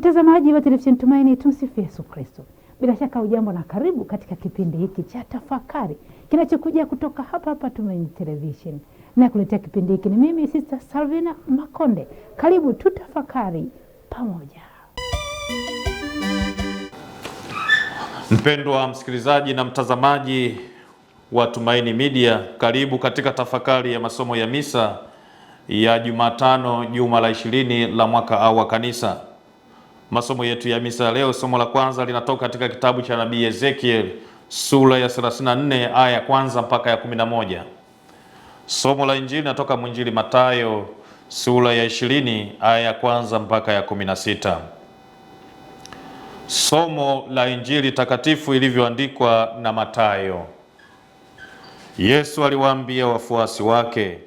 Mtazamaji wa televisheni Tumaini, tumsifu Yesu Kristo. Bila shaka ujambo na karibu katika kipindi hiki cha tafakari kinachokuja kutoka hapa Tumaini Television. Na kuletea kipindi hiki ni mimi Sister Salvina Makonde. Karibu tutafakari pamoja. Mpendwa msikilizaji na mtazamaji wa Tumaini Media, karibu katika tafakari ya masomo ya misa ya Jumatano, juma la 20 la mwaka A wa Kanisa. Masomo yetu ya misa leo, somo la kwanza linatoka katika kitabu cha Nabii Ezekiel sura ya 34 aya ya kwanza mpaka ya 11. Somo la Injili linatoka mwinjili Mathayo sura ya 20 aya ya kwanza mpaka ya 16. Somo la Injili takatifu ilivyoandikwa na Mathayo. Yesu aliwaambia wafuasi wake,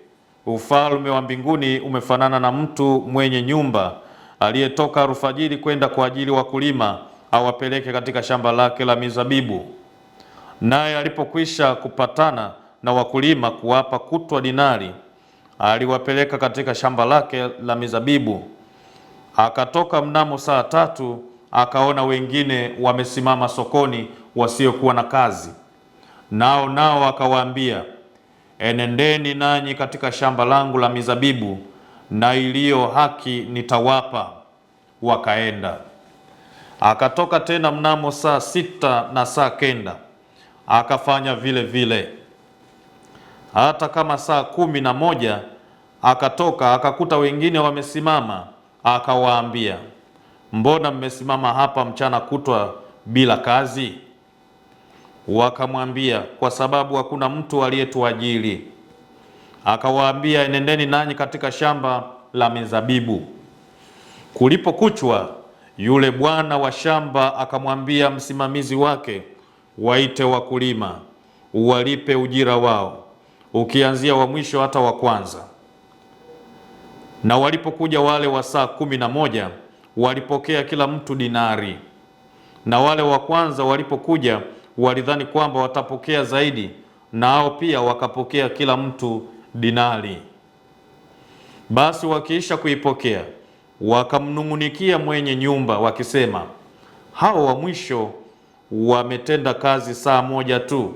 ufalme wa mbinguni umefanana na mtu mwenye nyumba aliyetoka alfajiri kwenda kwa ajili wakulima awapeleke katika shamba lake la mizabibu. Naye alipokwisha kupatana na wakulima kuwapa kutwa dinari, aliwapeleka katika shamba lake la mizabibu. Akatoka mnamo saa 3, akaona wengine wamesimama sokoni wasiokuwa na kazi. Nao akawaambia, enendeni nanyi katika shamba langu la mizabibu, na iliyo haki nitawapa. Wakaenda. Akatoka tena mnamo saa 6 na saa 9, akafanya vile vile. Hata kama saa 11 akatoka akakuta wengine wamesimama, akawaambia, mbona mmesimama hapa mchana kutwa bila kazi? Wakamwambia, kwa sababu hakuna mtu aliyetuajiri. Akawaambia, enendeni nanyi katika shamba la mizabibu. Kulipokuchwa, yule bwana wa shamba akamwambia msimamizi wake, waite wakulima, uwalipe ujira wao, ukianzia wa mwisho hata wa kwanza. Na walipokuja wale wa saa 11, walipokea kila mtu dinari. Na wale wa kwanza walipokuja, walidhani kwamba watapokea zaidi, na hao pia wakapokea kila mtu dinari. Basi wakiisha kuipokea, wakamnung'unikia mwenye nyumba wakisema, hao wa mwisho wametenda kazi saa 1 tu,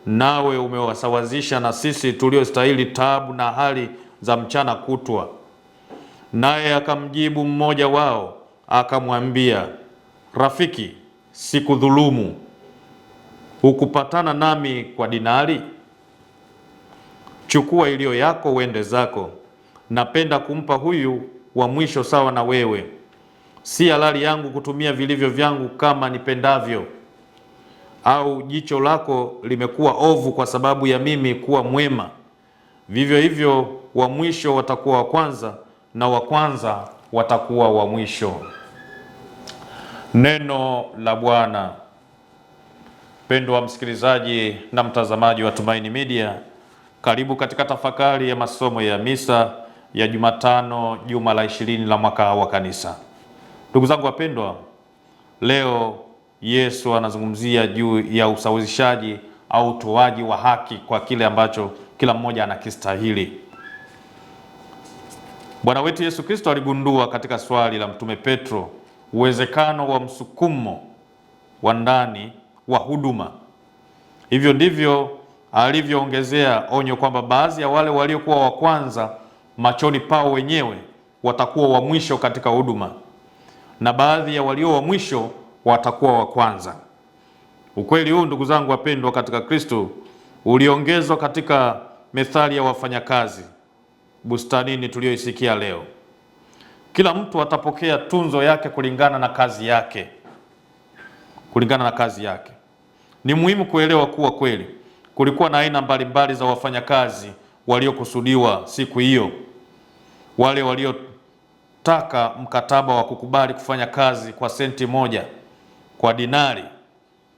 nawe umewasawazisha na sisi tuliostahili taabu na hali za mchana kutwa. Naye akamjibu mmoja wao akamwambia, rafiki, sikudhulumu. Hukupatana nami kwa dinari? Chukua iliyo yako uende zako. Napenda kumpa huyu wa mwisho sawa na wewe. Si halali yangu kutumia vilivyo vyangu kama nipendavyo. Au jicho lako limekuwa ovu kwa sababu ya mimi kuwa mwema? Vivyo hivyo wa mwisho watakuwa wa kwanza, na wa kwanza watakuwa wa mwisho. Neno la Bwana. Pendwa msikilizaji na mtazamaji wa Tumaini Media, karibu katika tafakari ya masomo ya misa ya Jumatano, juma la 20 la mwaka wa Kanisa. Ndugu zangu wapendwa, leo Yesu anazungumzia juu ya usawazishaji au utoaji wa haki kwa kile ambacho kila mmoja anakistahili. Bwana wetu Yesu Kristo aligundua katika swali la Mtume Petro uwezekano wa msukumo wa ndani wa huduma. Hivyo ndivyo alivyoongezea onyo kwamba baadhi ya wale waliokuwa wa kwanza machoni pao wenyewe watakuwa wa mwisho katika huduma, na baadhi ya walio wa mwisho watakuwa wa kwanza. Ukweli huu, ndugu zangu wapendwa katika Kristo, uliongezwa katika methali ya wafanyakazi bustanini tuliyoisikia leo. Kila mtu atapokea tunzo yake kulingana na kazi yake. Kulingana na kazi yake. Ni muhimu kuelewa kuwa kweli kulikuwa na aina mbalimbali za wafanyakazi waliokusudiwa siku hiyo. Wale waliotaka mkataba wa kukubali kufanya kazi kwa senti 1, kwa dinari.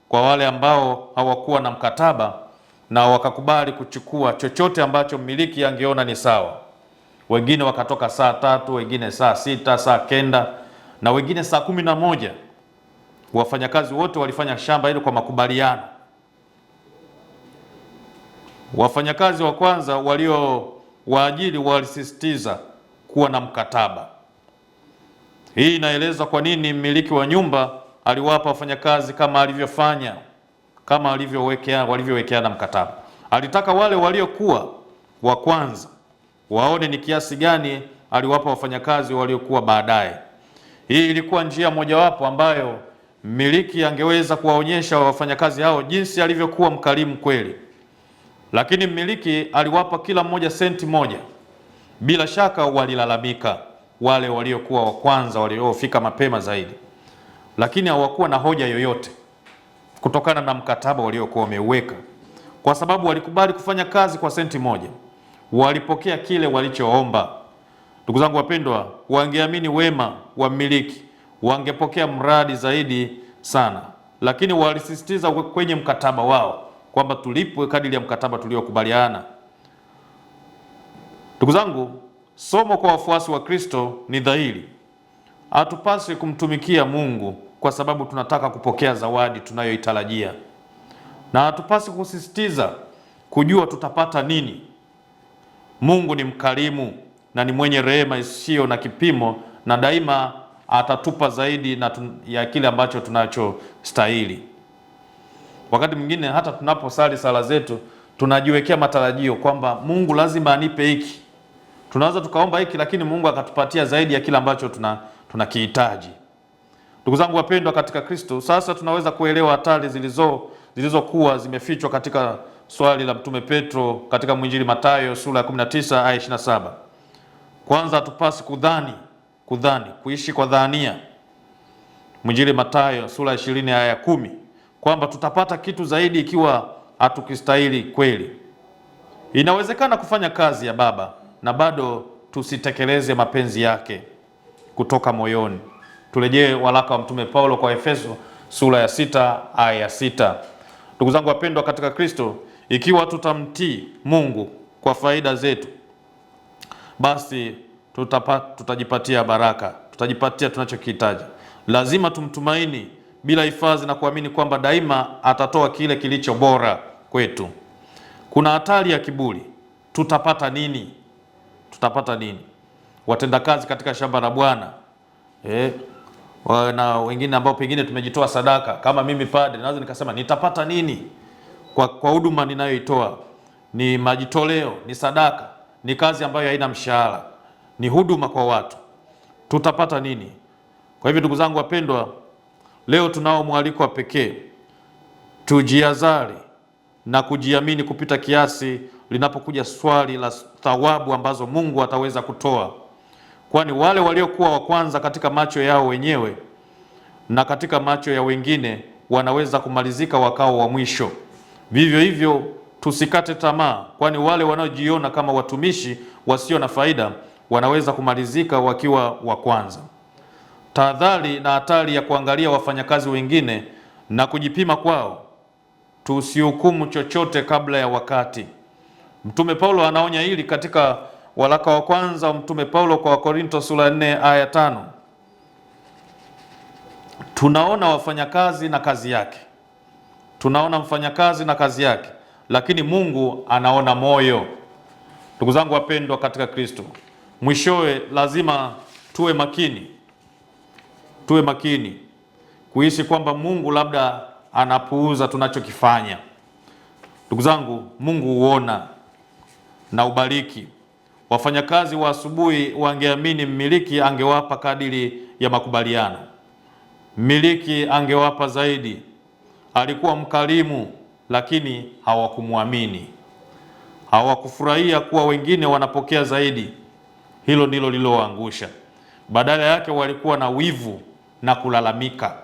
Kwa wale ambao hawakuwa na mkataba na wakakubali kuchukua chochote ambacho mmiliki angeona ni sawa. Wengine wakatoka saa 3, wengine saa 6, saa 9, na wengine saa 11. Wafanyakazi wote walifanya shamba hilo kwa makubaliano. Wafanyakazi wa kwanza walio waajiri walisisitiza kuwa na mkataba. Hii inaeleza kwa nini mmiliki wa nyumba aliwapa wafanyakazi kama alivyofanya, kama walivyowekeana mkataba. Alitaka wale waliokuwa wa kwanza waone ni kiasi gani aliwapa wafanyakazi waliokuwa baadaye. Hii ilikuwa njia mojawapo ambayo mmiliki angeweza kuwaonyesha wafanyakazi hao jinsi alivyokuwa mkarimu kweli. Lakini mmiliki aliwapa kila mmoja senti moja. Bila shaka walilalamika wale waliokuwa wa kwanza, waliofika mapema zaidi, lakini hawakuwa na hoja yoyote kutokana na mkataba waliokuwa wameuweka, kwa sababu walikubali kufanya kazi kwa senti moja. Walipokea kile walichoomba. Ndugu zangu wapendwa, wangeamini wema wa mmiliki, wangepokea mradi zaidi sana, lakini walisisitiza kwenye mkataba wao kwamba tulipwe kadiri ya mkataba tuliokubaliana. Ndugu zangu, somo kwa wafuasi wa Kristo ni dhahiri. Hatupaswi kumtumikia Mungu kwa sababu tunataka kupokea zawadi tunayoitarajia, na hatupaswi kusisitiza kujua tutapata nini. Mungu ni mkarimu na ni mwenye rehema isiyo na kipimo, na daima atatupa zaidi ya kile ambacho tunachostahili. Wakati mwingine hata tunaposali sala zetu tunajiwekea matarajio kwamba Mungu lazima anipe hiki. Tunaweza tukaomba hiki, lakini Mungu akatupatia zaidi ya kile ambacho tunakihitaji. Ndugu zangu wapendwa katika Kristo, sasa tunaweza kuelewa hatari zilizokuwa zimefichwa katika swali la Mtume Petro katika mwinjili Mathayo sura ya 19 aya 27. Kwanza, hatupasi kuishi kwa dhania. Mwinjili Mathayo sura ya 20 aya ya 10, kwamba tutapata kitu zaidi ikiwa hatukistahili kweli. Inawezekana kufanya kazi ya Baba na bado tusitekeleze mapenzi yake kutoka moyoni. Turejee waraka wa Mtume Paulo kwa Efeso sura ya 6 aya ya 6. Ndugu zangu wapendwa katika Kristo, ikiwa tutamtii Mungu kwa faida zetu, basi tutajipatia baraka, tutajipatia tunachokihitaji. Lazima tumtumaini bila hifadhi na kuamini kwamba daima atatoa kile kilicho bora kwetu. Kuna hatari ya kiburi. Tutapata nini? Watendakazi katika shamba la Bwana, na wengine ambao pengine tumejitoa sadaka, kama mimi padre naweza nikasema nitapata nini kwa huduma ninayoitoa? Ni majitoleo, ni sadaka, ni kazi ambayo haina mshahara, ni huduma kwa watu. Tutapata nini? Kwa hivyo ndugu zangu wapendwa, leo tunao mwaliko wa pekee. Tujiazari na kujiamini kupita kiasi linapokuja swali la thawabu ambazo Mungu ataweza kutoa, kwani wale waliokuwa wa kwanza katika macho yao wenyewe na katika macho ya wengine wanaweza kumalizika wakao wa mwisho. Vivyo hivyo tusikate tamaa, kwani wale wanaojiona kama watumishi wasio na faida wanaweza kumalizika wakiwa wa kwanza. Tahadhari na hatari ya kuangalia wafanyakazi wengine na kujipima kwao. Tusihukumu chochote kabla ya wakati. Mtume Paulo anaonya hili katika waraka wa kwanza wa Mtume Paulo kwa Wakorinto sura ya 4 aya 5. Tunaona wafanyakazi na kazi yake. Tunaona mfanyakazi na kazi yake, lakini Mungu anaona moyo. Ndugu zangu wapendwa katika Kristo, mwishowe lazima tuwe makini kuishi kwamba Mungu labda anapuuza tunachokifanya. Ndugu zangu, Mungu huona na ubariki. Wafanyakazi wa asubuhi wangeamini mmiliki angewapa kadiri ya makubaliano. Mmiliki angewapa zaidi. Alikuwa mkarimu, lakini hawakumwamini. Hawakufurahia kuwa wengine wanapokea zaidi. Hilo ndilo lilowaangusha. Badala yake walikuwa na wivu na kulalamika.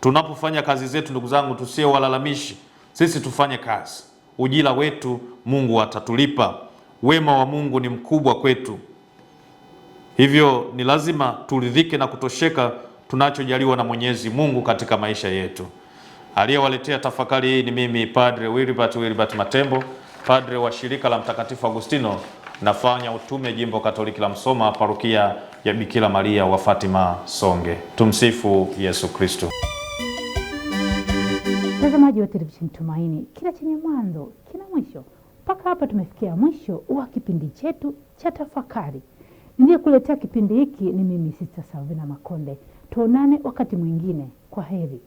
Tunapofanya kazi zetu ndugu zangu, tusiwe walalamishi. Sisi tufanye kazi. Ujira wetu Mungu atatulipa. Wema wa Mungu ni mkubwa kwetu. Hivyo ni lazima turidhike na kutosheka tunachojaliwa na Mwenyezi Mungu katika maisha yetu. Aliyewaletea tafakari hii ni mimi Padre Wilbert Matembo, padre wa shirika la Mtakatifu Agustino, nafanya utume Jimbo Katoliki la Msoma, parokia ya Bikira Maria wa Fatima, Songe. Tumsifu Yesu Kristo. Mtazamaji wa televisheni Tumaini, kila chenye mwanzo kina mwisho. Mpaka hapa tumefikia mwisho wa kipindi chetu cha tafakari. Niliyekuletea kipindi hiki ni mimi Sister Salvina Makonde. Tuonane wakati mwingine. Kwa heri.